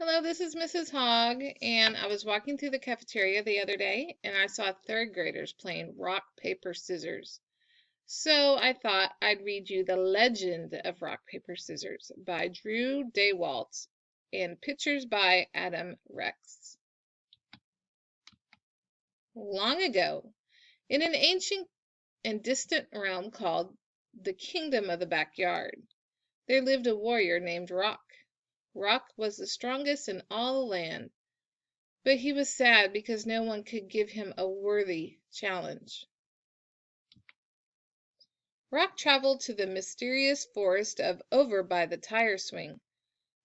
Hello, this is Mrs. Hogg, and I was walking through the cafeteria the other day and I saw third graders playing rock, paper, scissors. So I thought I'd read you The Legend of Rock, Paper, Scissors by Drew Daywalt and pictures by Adam Rex. Long ago, in an ancient and distant realm called the Kingdom of the Backyard, there lived a warrior named Rock. Rock was the strongest in all the land, but he was sad because no one could give him a worthy challenge. Rock traveled to the mysterious forest of Over by the Tire Swing,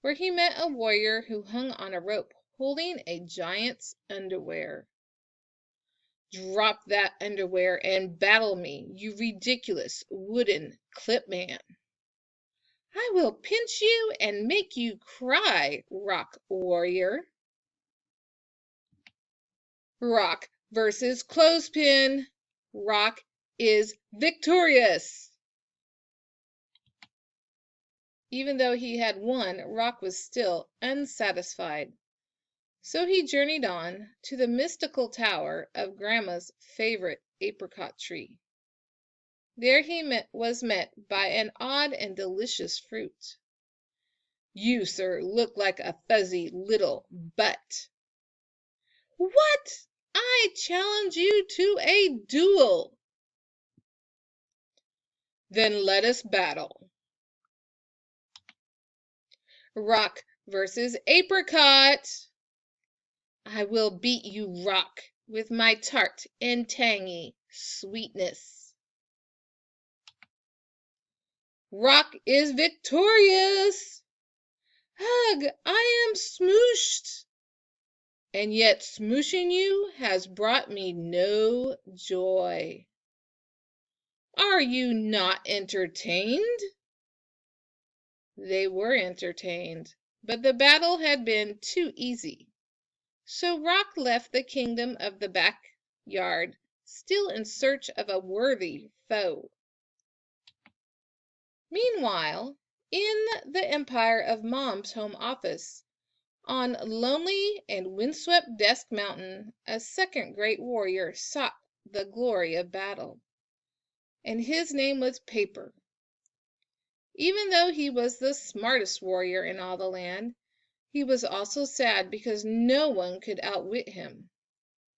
where he met a warrior who hung on a rope holding a giant's underwear. "Drop that underwear and battle me, you ridiculous wooden clip man." "I will pinch you and make you cry, Rock Warrior." Rock versus Clothespin. Rock is victorious. Even though he had won, Rock was still unsatisfied. So he journeyed on to the mystical tower of Grandma's favorite apricot tree. There he was met by an odd and delicious fruit. "You, sir, look like a fuzzy little butt." "What? I challenge you to a duel." "Then let us battle." Rock versus apricot. "I will beat you, Rock, with my tart and tangy sweetness." Rock is victorious. "Ugh, I am smooshed. And yet smooshing you has brought me no joy." "Are you not entertained?" They were entertained, but the battle had been too easy. So Rock left the kingdom of the backyard, still in search of a worthy foe. Meanwhile, in the empire of Mom's home office, on lonely and windswept Desk Mountain, a second great warrior sought the glory of battle, and his name was Paper. Even though he was the smartest warrior in all the land, he was also sad because no one could outwit him.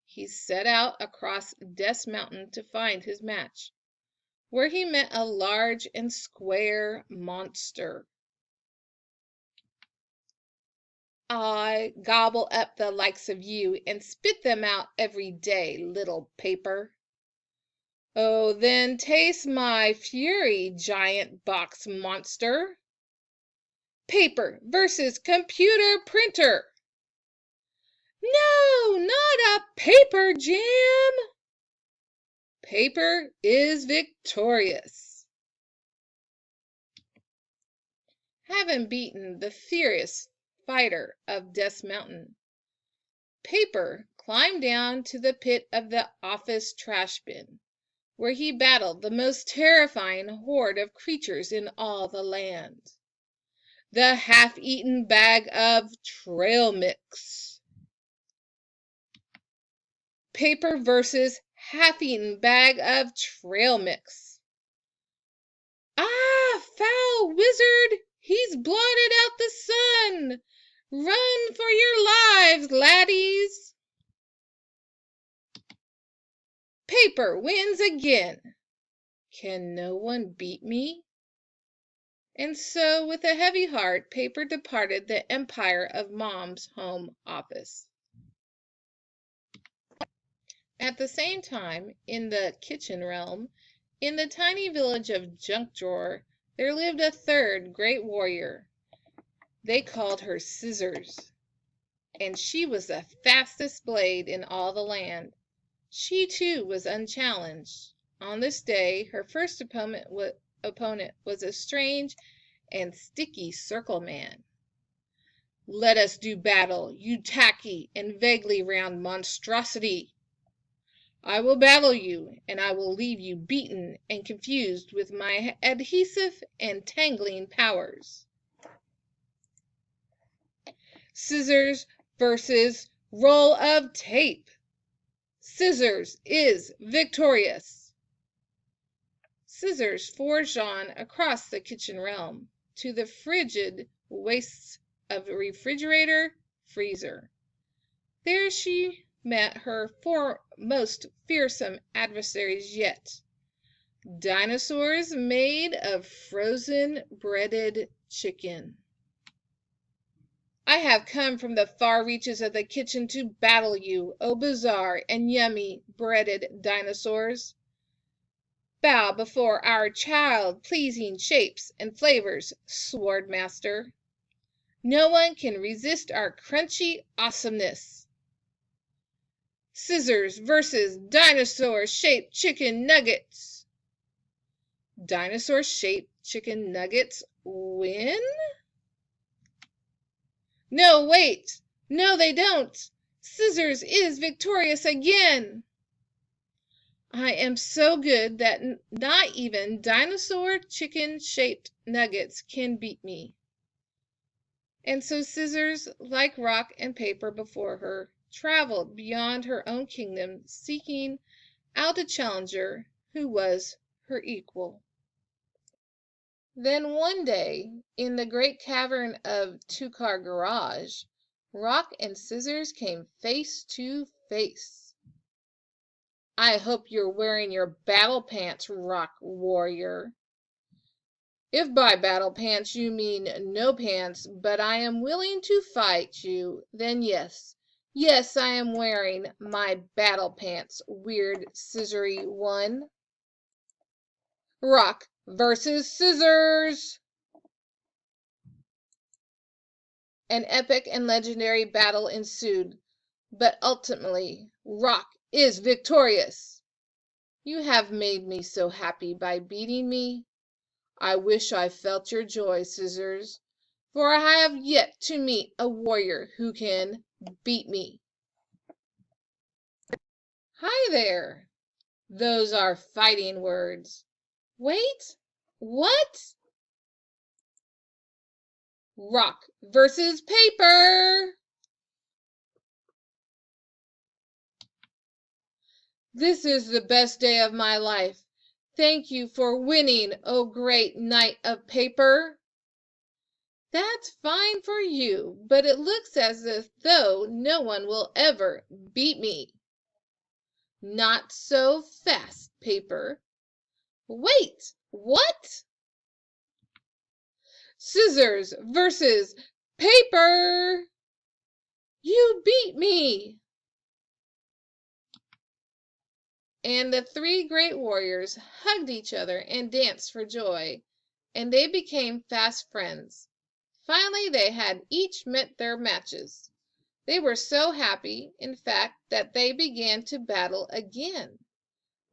He set out across Death Mountain to find his match, where he met a large and square monster. "I gobble up the likes of you and spit them out every day, little Paper." "Oh, then taste my fury, giant box monster." Paper versus computer printer. "No, not a paper jam." Paper is victorious. Having beaten the fierce fighter of Death Mountain, Paper climbed down to the pit of the office trash bin, where he battled the most terrifying horde of creatures in all the land, the half-eaten bag of trail mix. Paper versus half-eaten bag of trail mix. "Ah, foul wizard! He's blotted out the sun! Run for your lives, laddies!" Paper wins again. Can no one beat me? And so, with a heavy heart, Paper departed the empire of Mom's home office. At the same time, in the kitchen realm, in the tiny village of Junk Drawer, there lived a third great warrior. They called her Scissors, and she was the fastest blade in all the land. She, too, was unchallenged. On this day, her first opponent was a strange and sticky Circle Man. "Let us do battle, you tacky and vaguely round monstrosity." "I will battle you, and I will leave you beaten and confused with my adhesive and tangling powers." Scissors versus roll of tape. Scissors is victorious. Scissors forged on across the kitchen realm to the frigid wastes of refrigerator, freezer. There she met her four most fearsome adversaries yet. Dinosaurs made of frozen breaded chicken. I have come from the far reaches of the kitchen to battle you, O bizarre and yummy breaded dinosaurs. Bow before our child-pleasing shapes and flavors, Sword Master. No one can resist our crunchy awesomeness. Scissors versus dinosaur-shaped chicken nuggets. Dinosaur-shaped chicken nuggets win? No, wait! No, they don't! Scissors is victorious again! I am so good that not even dinosaur chicken-shaped nuggets can beat me. And so Scissors, like rock and paper before her, traveled beyond her own kingdom, seeking out a challenger who was her equal. Then one day, in the great cavern of Two-Car Garage, Rock and Scissors came face to face. I hope you're wearing your battle pants, Rock Warrior. If by battle pants you mean no pants, but I am willing to fight you, then yes, I am wearing my battle pants, weird scissory one. Rock versus Scissors! An epic and legendary battle ensued, but ultimately Rock is victorious. You have made me so happy by beating me. I wish I felt your joy, Scissors, for I have yet to meet a warrior who can beat me. Hi there! Those are fighting words. Wait, what? Rock versus paper! This is the best day of my life. Thank you for winning, O great knight of paper. That's fine for you, but it looks as though no one will ever beat me. Not so fast, paper. Wait, what? Scissors versus paper! You beat me! And the three great warriors hugged each other and danced for joy, and they became fast friends. Finally they had each met their matches. They were so happy, in fact, that they began to battle again.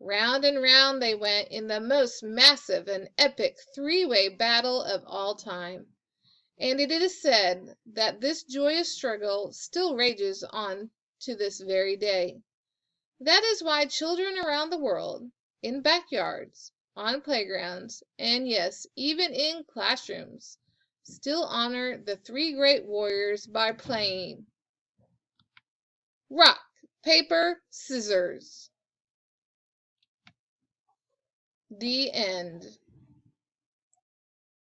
Round and round they went in the most massive and epic three-way battle of all time. And it is said that this joyous struggle still rages on to this very day. That is why children around the world, in backyards, on playgrounds, and yes, even in classrooms, still honor the three great warriors by playing rock, paper, scissors. The end.